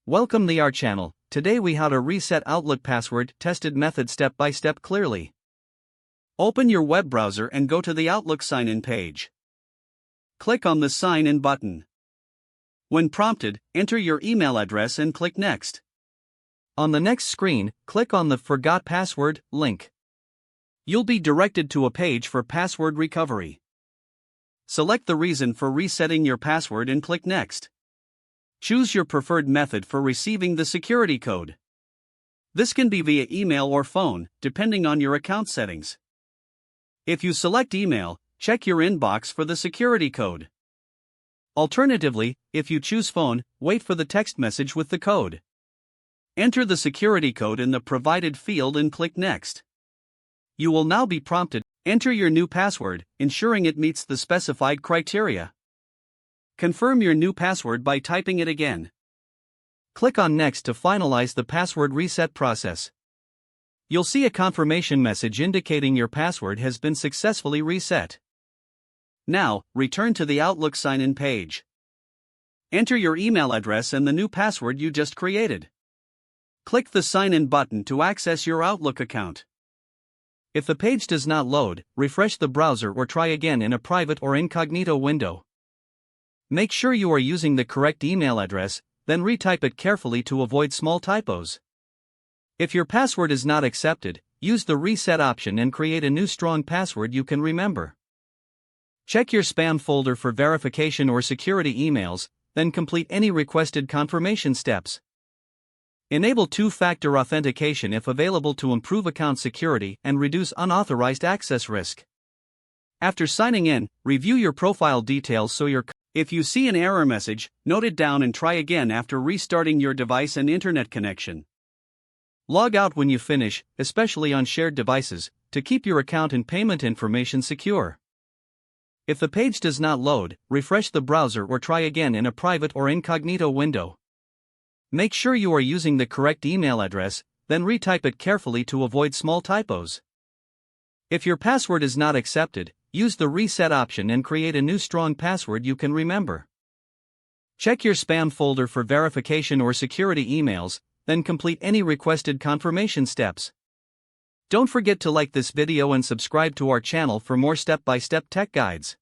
Welcome to our channel. Today we how to reset Outlook password tested method step by step clearly. Open your web browser and go to the Outlook sign-in page. Click on the sign in button. When prompted, enter your email address and click next. On the next screen, click on the Forgot Password link. You'll be directed to a page for password recovery. Select the reason for resetting your password and click next. Choose your preferred method for receiving the security code. This can be via email or phone, depending on your account settings. If you select email, check your inbox for the security code. Alternatively, if you choose phone, wait for the text message with the code. Enter the security code in the provided field and click Next. You will now be prompted, enter your new password, ensuring it meets the specified criteria. Confirm your new password by typing it again. Click on Next to finalize the password reset process. You'll see a confirmation message indicating your password has been successfully reset. Now, return to the Outlook sign-in page. Enter your email address and the new password you just created. Click the Sign In button to access your Outlook account. If the page does not load, refresh the browser or try again in a private or incognito window. Make sure you are using the correct email address, then retype it carefully to avoid small typos. If your password is not accepted, use the reset option and create a new strong password you can remember. Check your spam folder for verification or security emails, then complete any requested confirmation steps. Enable two-factor authentication if available to improve account security and reduce unauthorized access risk. After signing in, review your profile details If you see an error message, note it down and try again after restarting your device and internet connection. Log out when you finish, especially on shared devices, to keep your account and payment information secure. If the page does not load, refresh the browser or try again in a private or incognito window. Make sure you are using the correct email address, then retype it carefully to avoid small typos. If your password is not accepted, use the reset option and create a new strong password you can remember. Check your spam folder for verification or security emails, then complete any requested confirmation steps. Don't forget to like this video and subscribe to our channel for more step-by-step tech guides.